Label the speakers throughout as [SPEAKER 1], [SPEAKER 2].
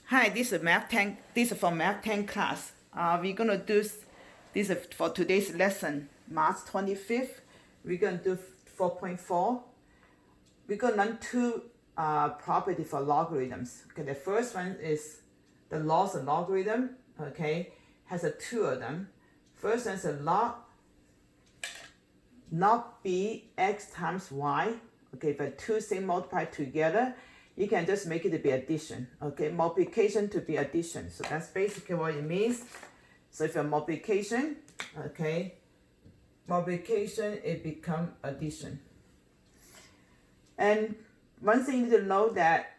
[SPEAKER 1] Hi, this is Math 10. This is for Math 10 class. We're gonna do this is for today's lesson, March 25th. We're gonna do 4.4. We're gonna learn two property for logarithms. Okay, the first one is the laws of logarithm. Okay, has two of them. First one is a log b x times y. Okay, but two things multiplied together, you can just make it to be addition. Okay, multiplication to be addition. So that's basically what it means. So if a multiplication, okay, multiplication it become addition. And one thing you need to know that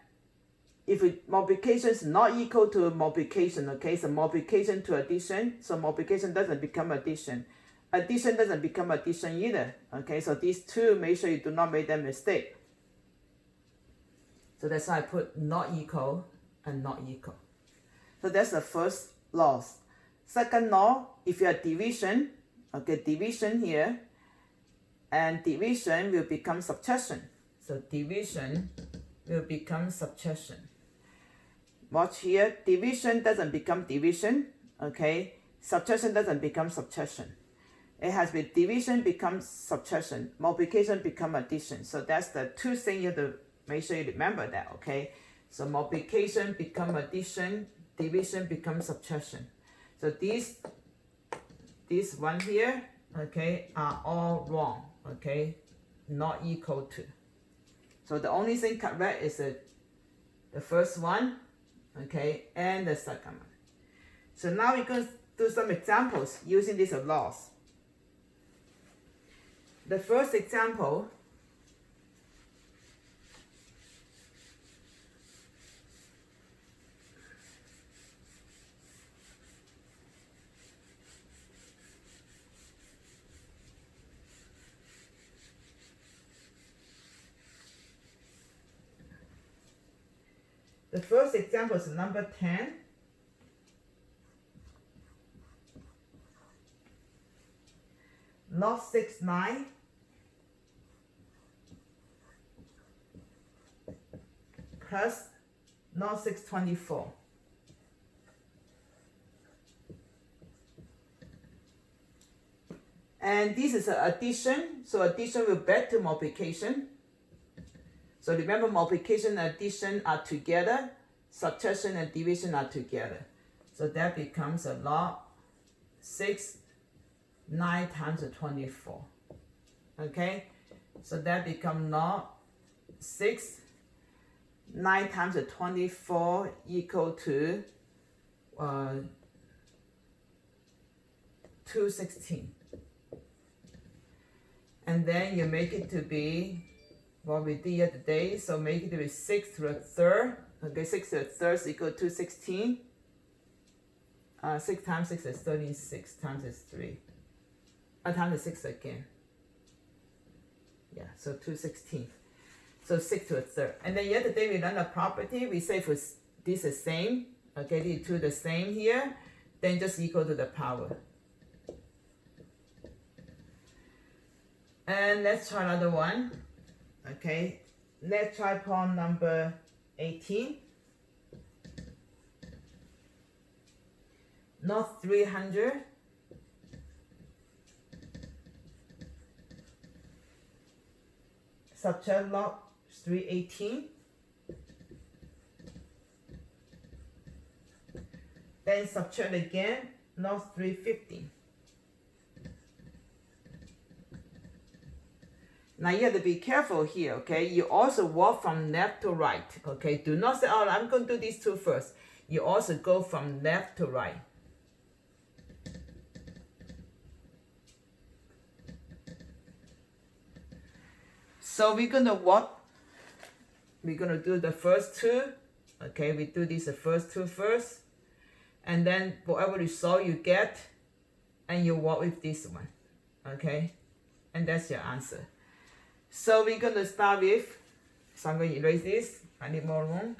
[SPEAKER 1] if multiplication is not equal to multiplication, okay, so multiplication to addition, so multiplication doesn't become addition. Addition doesn't become addition either. Okay, so these two, make sure you do not make that mistake. So that's why I put not equal and not equal. So that's the first law. Second law, if you have division, okay, division here, and division will become subtraction. So division will become subtraction. Watch here, division doesn't become division, okay? Subtraction doesn't become subtraction. It has been division becomes subtraction, multiplication become addition. So that's the two things you have to make sure you remember that, okay? So multiplication become addition, division becomes subtraction. So these one here, okay, are all wrong, okay? Not equal to. So the only thing correct is the first one, okay, and the second one. So now we're going to do some examples using these laws. The first example, is number 10. Log 69 plus log 624. And this is an addition, so addition will back to multiplication. So remember, multiplication and addition are together, subtraction and division are together. So that becomes a log 6, 9 times 24. Okay, so that becomes log 6, 9 times 24 equal to 216. And then you make it to be what we did yesterday. So make it to be 6 to the third. Okay, 6 to the third is equal to 16. 6 times 6 is 36, times is 3. Times is 6 again. Yeah, so 216. So 6 to the third. And then yesterday we learned a property. We say for this is same. Okay, these two the same here. Then just equal to the power. And let's try another one. Okay, let's try problem number 18. Not 300. Subtract log 318. Then subtract again log 350. Now you have to be careful here, okay? You also walk from left to right, okay? Do not say, oh, I'm going to do these two first. You also go from left to right. So we're going to walk. We're going to do the first two, okay? We do these the first two first. And then whatever result you get, and you walk with this one, okay? And that's your answer. So we're going to start with, so I'm going to erase this. I need more room.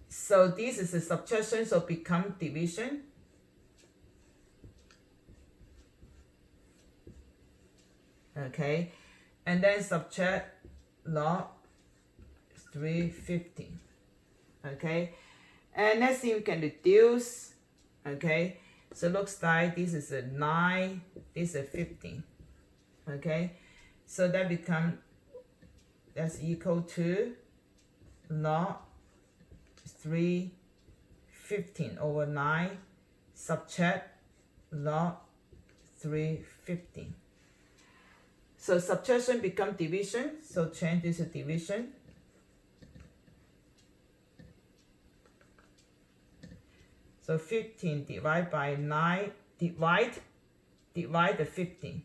[SPEAKER 1] So this is a subtraction, so become division. Okay, and then subtract log 315. Okay, and next thing we can reduce. Okay, so looks like this is a 9, this is a 15. Okay, so that that's equal to log 315 over 9 subtract log 315. So subtraction become division, so change this to division. So 15 divided by 9, divide the 15.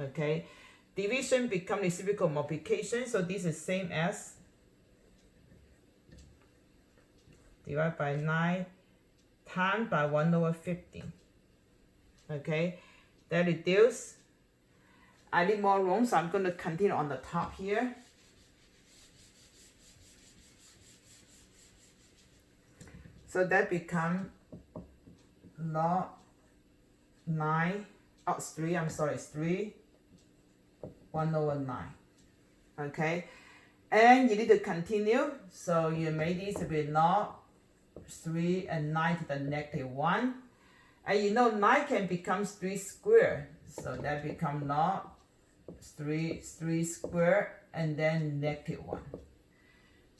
[SPEAKER 1] Okay, division become reciprocal multiplication, so this is same as divide by 9 times by 1 over 15. Okay, that reduce. I need more room, so I'm going to continue on the top here. So that become log 9, it's 3, I'm sorry, it's 3, 1 over 9. Okay, and you need to continue, so you make this to be log 3 and 9 to the negative 1. And you know 9 can become 3 squared, so that become log 3 squared and then negative 1.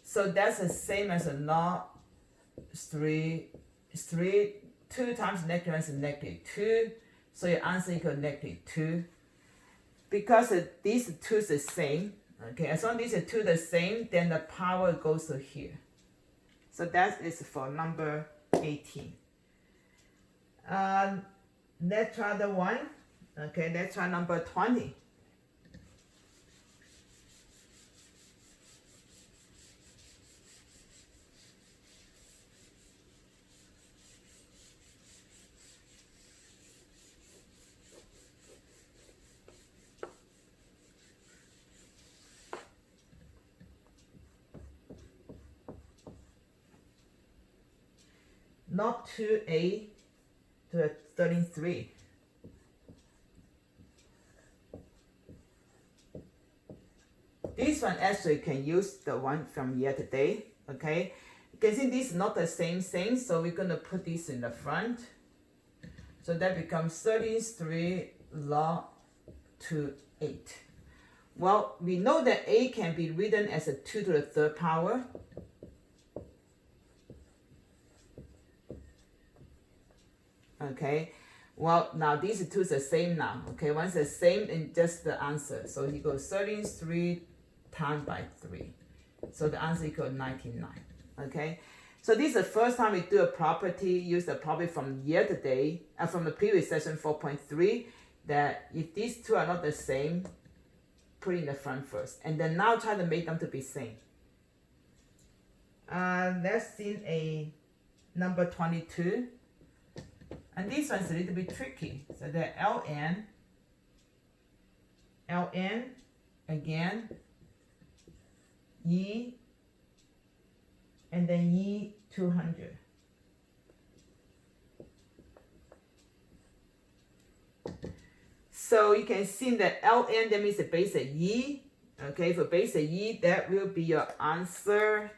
[SPEAKER 1] So that's the same as a log 2 times negative 1 is negative 2. So your answer equals negative 2. Because these two is the same, okay, as long as these two the same, then the power goes to here. So that is for number 18. Let's try the one. Okay, let's try number 20. Log 2a to 33. This one actually can use the one from yesterday. Okay, you can see this is not the same thing, so we're going to put this in the front. So that becomes 33 log 2/8. Well, we know that a can be written as a 2 to the third power. Okay, well, now these two is the same now. Okay, once the same, and just the answer. So you go 33 times by 3. So the answer equals 99. Okay, so this is the first time we do a property, use the property from yesterday, from the previous session 4.3, that if these two are not the same, put it in the front first. And then now try to make them to be same. Let's see a number 22. And this one's a little bit tricky. So the ln again, E, and then E 200. So you can see that ln, that means the base of E. Okay, for base of E, that will be your answer.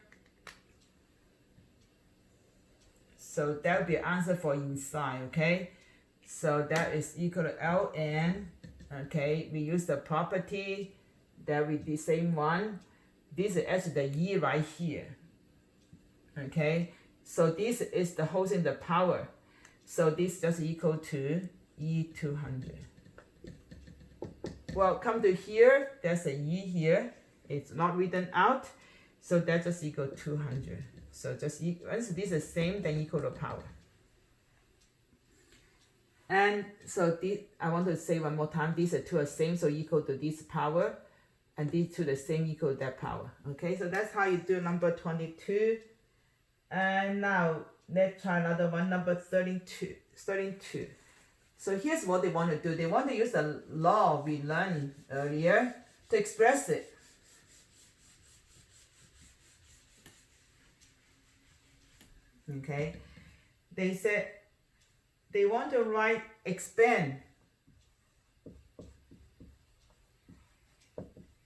[SPEAKER 1] So that will be an answer for inside, okay? So that is equal to ln, okay? We use the property that we the same one. This is actually the E right here, okay? So this is the whole thing, the power. So this just equal to E 200. Well, come to here, there's a E here. It's not written out, so that just equal 200. So just once this is the same, then equal to power. And so this, I want to say one more time, these two are same, so equal to this power, and these two the same, equal to that power. Okay, so that's how you do number 22. And now let's try another one, number 32. So here's what they want to do. They want to use the law we learned earlier to express it. Okay, they said they want to write expand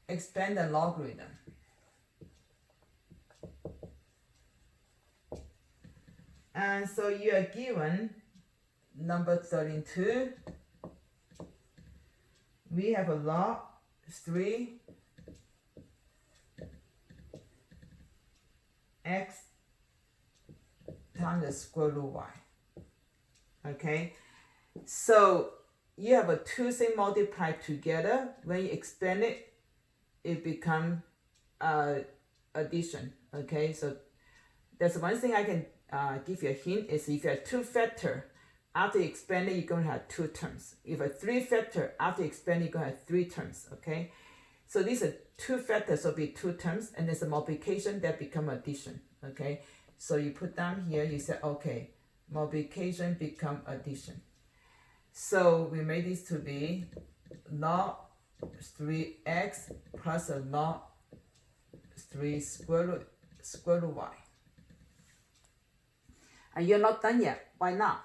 [SPEAKER 1] expand the logarithm. And so you are given number 32. We have a log 3 x times the square root y. Okay, so you have a two things multiplied together. When you expand it, it becomes addition. Okay, so that's one thing I can give you a hint is if you have two factor, after you expand it, you're going to have two terms. If a three factor, after you expand it, you're going to have three terms. Okay, so these are two factors, so be two terms, and there's a multiplication that become addition. Okay, so you put down here, you say, okay, multiplication become addition. So we made this to be log 3x plus a log 3 square root y. And you're not done yet. Why not?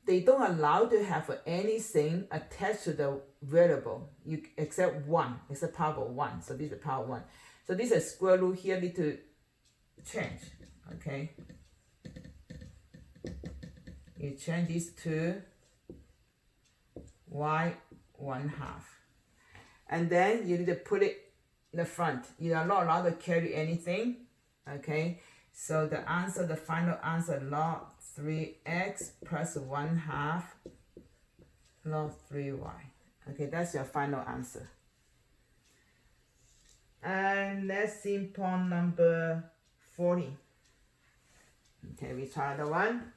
[SPEAKER 1] They don't allow to have anything attached to the variable, except 1. It's a power of 1. So this is a power of 1. So this is square root here need to change. Okay. You change this to y 1/2. And then you need to put it in the front. You are not allowed to carry anything. Okay. So the answer, the final answer, log 3x plus 1/2 log 3y. Okay, that's your final answer. And let's see problem number 40. Okay, we try the one.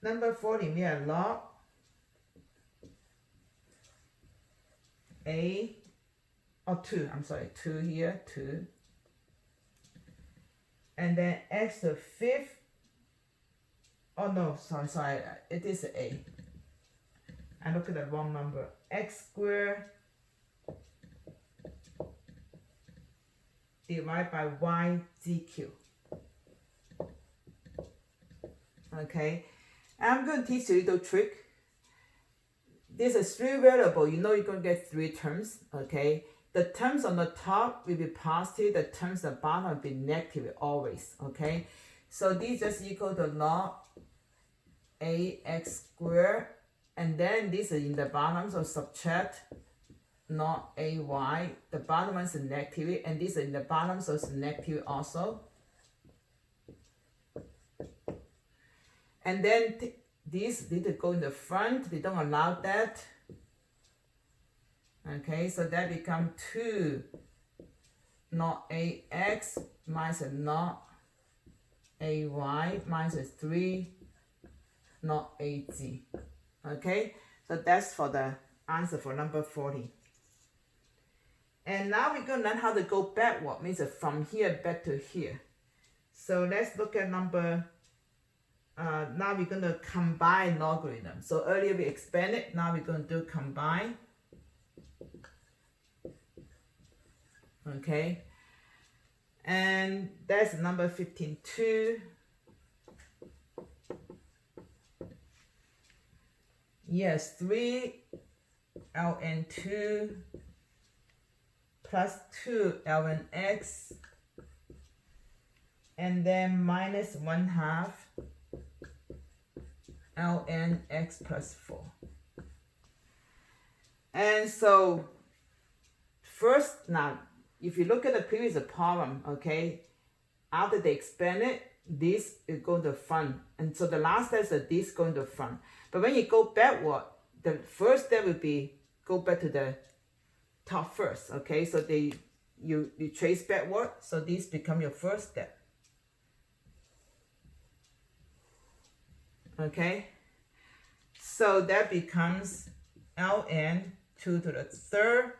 [SPEAKER 1] Number 40, we have log a, or 2, I'm sorry, 2 here, 2. And then x to the 5th, oh no, sorry, it is a. I look at the wrong number. X squared divided by y dq. Okay. I'm going to teach you a little trick. This is 3 variable. You know you're going to get 3 terms. Okay. The terms on the top will be positive. The terms on the bottom will be negative always. Okay. So this is equal to log ax squared. And then this is in the bottom. So subtract log ay. The bottom one is negative. And this is in the bottom. So it's negative also. And then this need to go in the front. They don't allow that. Okay, so that becomes 2 log ax minus log ay minus 3 log az. Okay, so that's for the answer for number 40. And now we're going to learn how to go backward. Means from here back to here. So let's look at number. Now we're going to combine logarithm. So earlier we expanded, now we're going to do combine. Okay. And that's number 15(2). Yes, 3 ln 2 plus 2 ln x. And then minus 1/2 ln x plus 4. And so first, now if you look at the previous problem, okay, after they expand it, this is going to front, and so the last step is this going to front. But when you go backward, the first step will be go back to the top first. Okay, so you trace backward, so this become your first step. Okay, so that becomes ln 2 to the 3rd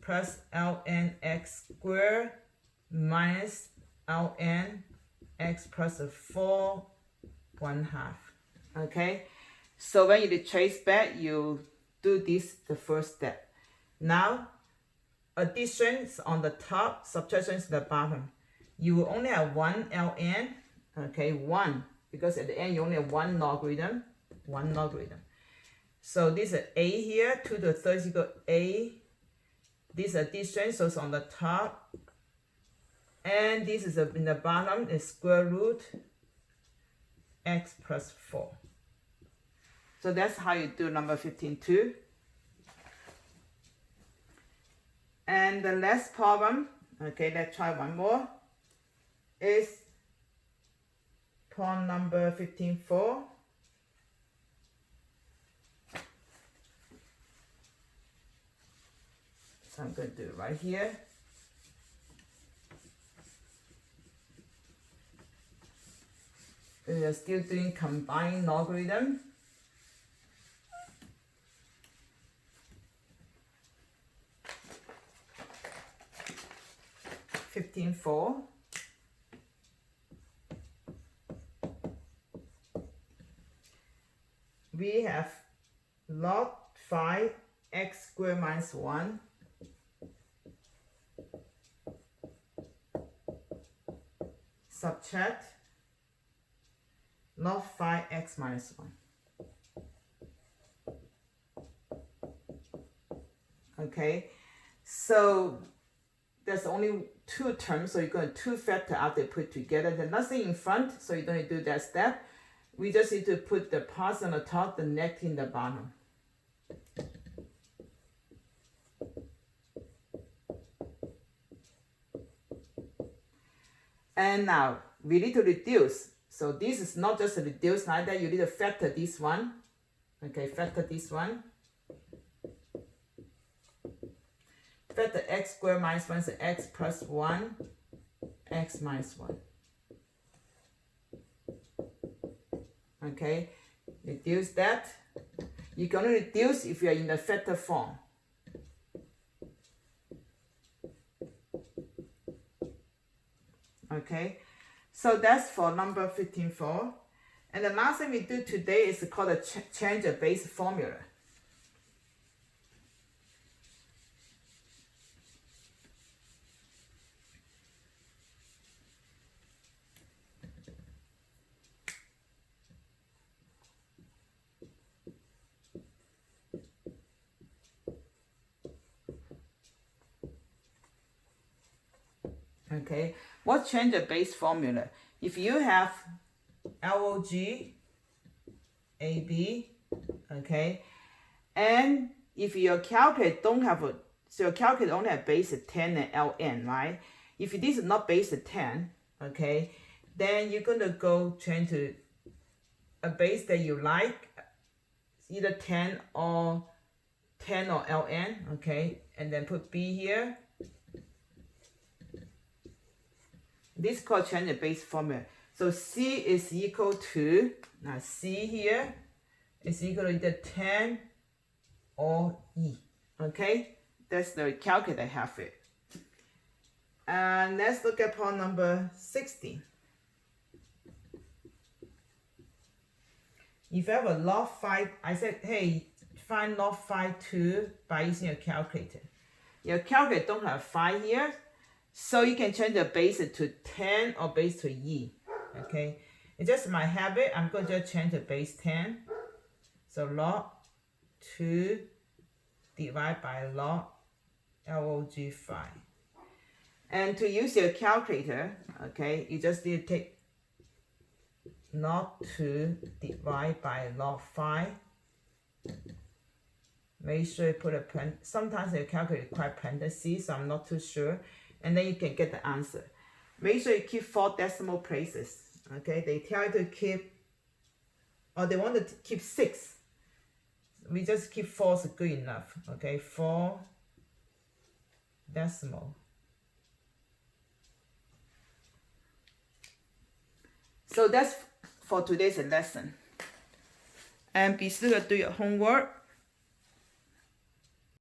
[SPEAKER 1] plus ln x squared minus ln x plus 4 1/2. Okay, so when you trace back, you do this the first step. Now addition is on the top, subtraction is the bottom. You will only have one ln, okay, one, because at the end you only have one logarithm. So this is a here, 2 to the third is equal to a. This addition, so it's on the top. And this is in the bottom is square root x plus 4. So that's how you do number 15-2. And the last problem, okay, let's try one more, is problem number 15-4. So I'm going to do it right here. We are still doing combined logarithm. (15-4). We have log 5 x squared minus 1 subtract log 5x minus 1. Okay, so there's only two terms, so you're going to two factor after they put together. There's nothing in front, so you don't need to do that step. We just need to put the positive on the top, the negative in the bottom. And now we need to reduce. So this is not just a reduce like that, you need to factor this one. Okay, factor this one. Factor x squared minus 1 is x plus 1, x minus 1. Okay, reduce that. You can only reduce if you are in the factor form. Okay, so that's for number 15-4. And the last thing we do today is called a change of base formula. Okay, what change the base formula? If you have log AB, okay, and if your calculator don't have a, so your calculator only have base 10 and ln, right? If this is not base 10, okay, then you're gonna go change to a base that you like, either 10 or ln, okay, and then put B here. This is called change the base formula. So C is equal to, now C here is equal to either 10 or E. Okay, that's the calculator I have it. And let's look at problem number 16. If you have a log 5, I said, hey, find log 5(2) by using your calculator. Your calculator don't have 5 here. So you can change the base to 10 or base to E. Okay, it's just my habit. I'm going to just change the base 10. So log 2 divided by log 5. And to use your calculator, okay, you just need to take log 2 divided by log 5. Make sure you put a sometimes your calculator requires parentheses, so I'm not too sure. And then you can get the answer. Make sure you keep 4 decimal places. Okay, they tell you to keep, or they want to keep 6. We just keep 4 is good enough. Okay, 4 decimal. So that's for today's lesson. And be sure to do your homework.